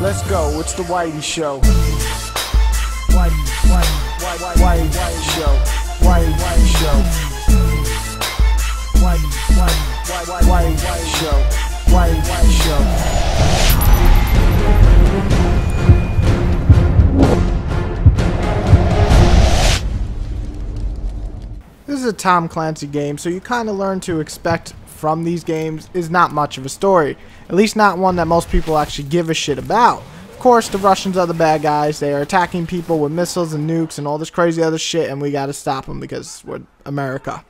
Let's go. It's the Whitey Show. Whitey Show. Whitey Show. Whitey Show. Whitey Show. This is a Tom Clancy game, so you kind of learn to expect from these games is not much of a story. At least not one that most people actually give a shit about. Of course, the Russians are the bad guys. They are attacking people with missiles and nukes and all this crazy other shit, and we gotta stop them because we're America.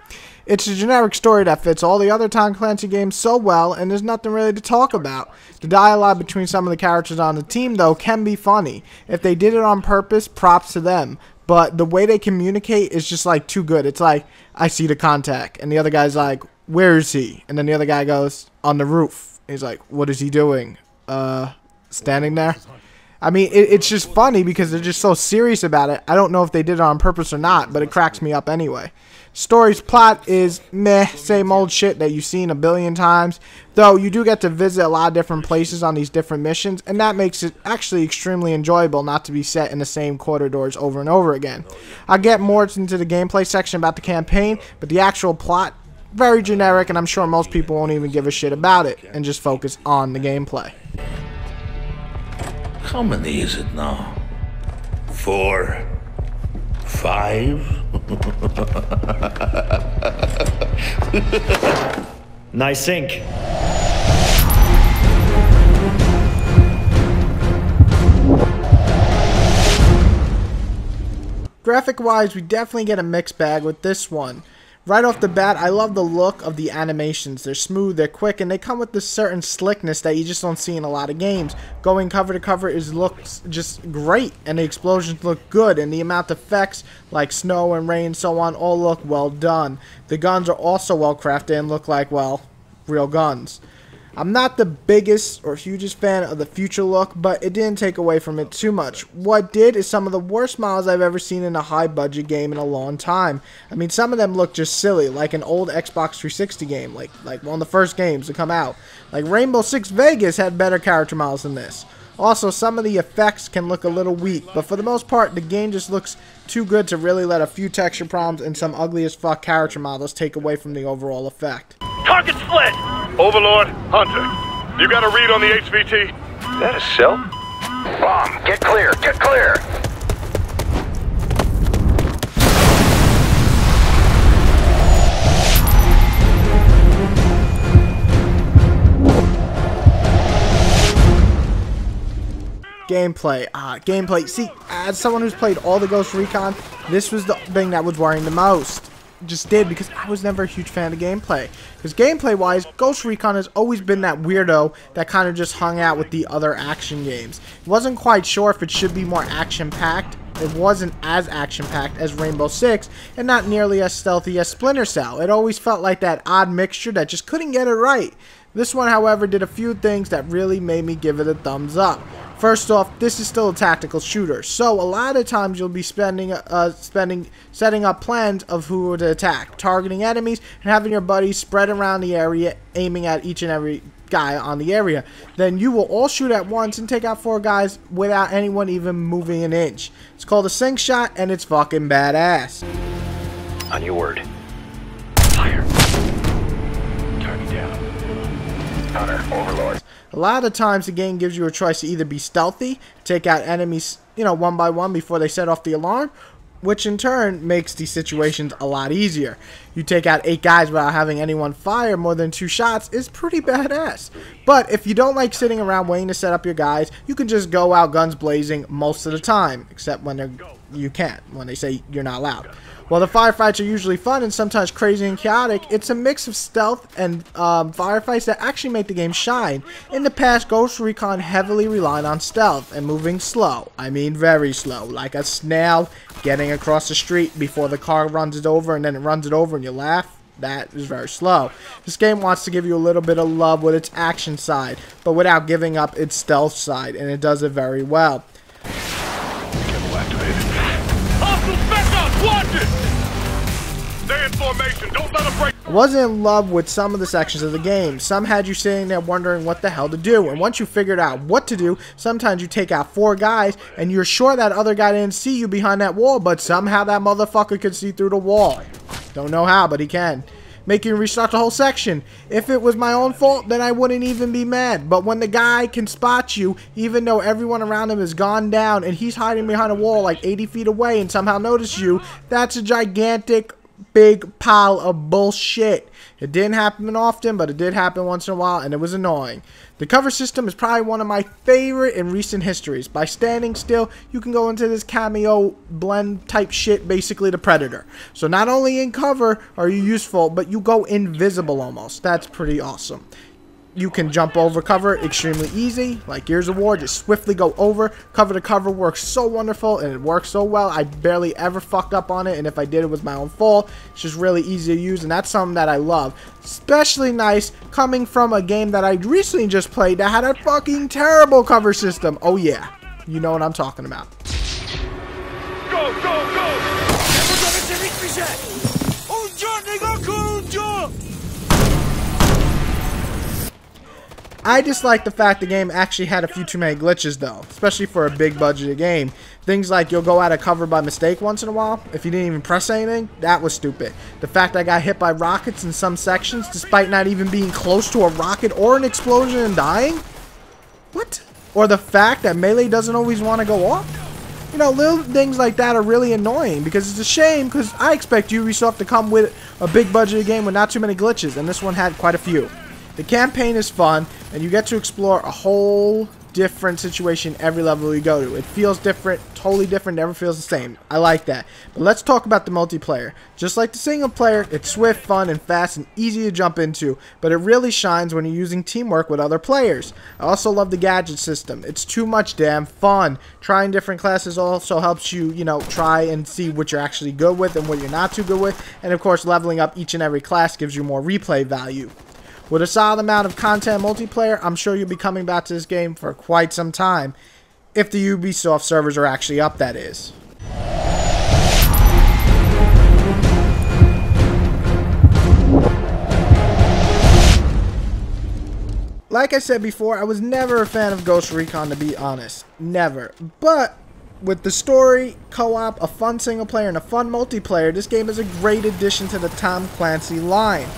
It's a generic story that fits all the other Tom Clancy games so well, and there's nothing really to talk about. The dialogue between some of the characters on the team, though, can be funny. If they did it on purpose, props to them. But the way they communicate is just like too good. It's like, I see the contact, and the other guy's like, where is he? And then the other guy goes, on the roof. He's like, what is he doing? Standing there? I mean, it's just funny because they're just so serious about it. I don't know if they did it on purpose or not, but it cracks me up anyway. Story's plot is meh, same old shit that you've seen a billion times, though you do get to visit a lot of different places on these different missions, and that makes it actually extremely enjoyable not to be set in the same corridors over and over again. I'll get more into the gameplay section about the campaign, but the actual plot, very generic, and I'm sure most people won't even give a shit about it and just focus on the gameplay. How many is it now? 4? 5? Nice sync. Graphic-wise, we definitely get a mixed bag with this one. Right off the bat, I love the look of the animations. They're smooth, they're quick, and they come with this certain slickness that you just don't see in a lot of games. Going cover to cover looks just great, and the explosions look good, and the amount of effects like snow and rain and so on all look well done. The guns are also well crafted and look like, well, real guns. I'm not the biggest or hugest fan of the future look, but it didn't take away from it too much. What did is some of the worst models I've ever seen in a high budget game in a long time. I mean, some of them look just silly, like an old Xbox 360 game, like one of the first games to come out. Like Rainbow Six Vegas had better character models than this. Also, some of the effects can look a little weak, but for the most part, the game just looks too good to really let a few texture problems and some ugly as fuck character models take away from the overall effect. Target split! Overlord, Hunter, you got a read on the HVT? That is so. Bomb, get clear, get clear! Gameplay. See, as someone who's played all the Ghost Recon, this was the thing that was worrying the most. Just did, because I was never a huge fan of gameplay. Because gameplay wise, Ghost Recon has always been that weirdo that kind of just hung out with the other action games. Wasn't quite sure if it should be more action packed. It wasn't as action packed as Rainbow Six, and not nearly as stealthy as Splinter Cell. It always felt like that odd mixture that just couldn't get it right. This one, however, did a few things that really made me give it a thumbs up. First off, this is still a tactical shooter, so a lot of times you'll be setting up plans of who to attack, targeting enemies, and having your buddies spread around the area, aiming at each and every guy on the area. Then you will all shoot at once and take out 4 guys without anyone even moving an inch. It's called a sync shot, and it's fucking badass. On your word. Fire. Target down. Hunter, Overlord. A lot of times the game gives you a choice to either be stealthy, take out enemies, one by one before they set off the alarm, which in turn makes these situations a lot easier. You take out 8 guys without having anyone fire more than 2 shots is pretty badass. But if you don't like sitting around waiting to set up your guys, you can just go out guns blazing most of the time, except when you can't, when they say you're not allowed. While the firefights are usually fun and sometimes crazy and chaotic, it's a mix of stealth and firefights that actually make the game shine. In the past, Ghost Recon heavily relied on stealth and moving slow. I mean very slow, like a snail getting across the street before the car runs it over and then it runs it over and you laugh. That is very slow. This game wants to give you a little bit of love with its action side, but without giving up its stealth side, and it does it very well. Hostile spec ops, watch it! Stay in formation, don't let them break. A wasn't in love with some of the sections of the game. Some had you sitting there wondering what the hell to do, and once you figured out what to do, sometimes you take out 4 guys and you're sure that other guy didn't see you behind that wall, but somehow that motherfucker could see through the wall. Don't know how, but he can. Make you restart the whole section. If it was my own fault, then I wouldn't even be mad. But when the guy can spot you, even though everyone around him has gone down and he's hiding behind a wall like 80 feet away and somehow notice you, that's a gigantic big pile of bullshit. It didn't happen often, but it did happen once in a while, and it was annoying. The cover system is probably one of my favorite in recent histories. By standing still, you can go into this cameo blend type shit, basically the Predator. So not only in cover are you useful, but you go invisible almost. That's pretty awesome. You can jump over cover extremely easy, like Gears of War, just swiftly go over. Cover to cover works so wonderful, and it works so well. I barely ever fucked up on it, and if I did, it was my own fault. It's just really easy to use, and that's something that I love. Especially nice coming from a game that I recently just played that had a fucking terrible cover system. Oh yeah, you know what I'm talking about. Go, go, go! I dislike the fact the game actually had a few too many glitches though, especially for a big budgeted game. Things like you'll go out of cover by mistake once in a while, if you didn't even press anything, that was stupid. The fact I got hit by rockets in some sections despite not even being close to a rocket or an explosion and dying? What? Or the fact that melee doesn't always want to go off? You know, little things like that are really annoying because it's a shame because I expect Ubisoft to come with a big budgeted game with not too many glitches, and this one had quite a few. The campaign is fun, and you get to explore a whole different situation every level you go to. It feels different, totally different, never feels the same. I like that. But let's talk about the multiplayer. Just like the single player, it's swift, fun, and fast, and easy to jump into, but it really shines when you're using teamwork with other players. I also love the gadget system. It's too much damn fun. Trying different classes also helps you, you know, try and see what you're actually good with and what you're not too good with, and of course leveling up each and every class gives you more replay value. With a solid amount of content multiplayer, I'm sure you'll be coming back to this game for quite some time. If the Ubisoft servers are actually up, that is. Like I said before, I was never a fan of Ghost Recon, to be honest. Never. But with the story, co-op, a fun single player, and a fun multiplayer, this game is a great addition to the Tom Clancy line.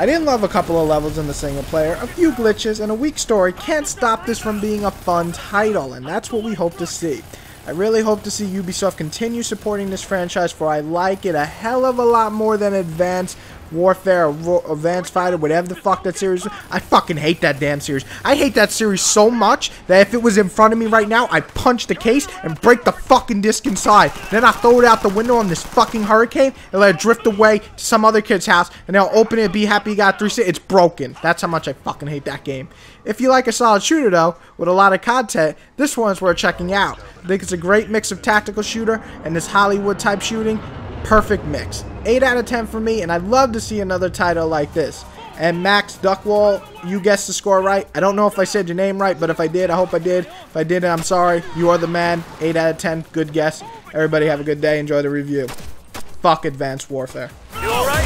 I didn't love a couple of levels in the single player, a few glitches, and a weak story can't stop this from being a fun title, and that's what we hope to see. I really hope to see Ubisoft continue supporting this franchise, for I like it a hell of a lot more than Advanced Warfare or Advanced Fighter, whatever the fuck that series is. I fucking hate that damn series. I hate that series so much that if it was in front of me right now, I'd punch the case and break the fucking disc inside. Then I throw it out the window on this fucking hurricane and let it drift away to some other kid's house, and they'll open it, be happy you got 3 it's broken. That's how much I fucking hate that game. If you like a solid shooter though, with a lot of content, this one's worth checking out. I think it's a great mix of tactical shooter and this Hollywood type shooting. Perfect mix. 8 out of 10 for me, and I'd love to see another title like this. And Max Duckwall, you guessed the score right. I don't know if I said your name right, but if I did, I hope I did. If I didn't, I'm sorry. You are the man. 8 out of 10. Good guess. Everybody have a good day. Enjoy the review. Fuck Advanced Warfare. You alright?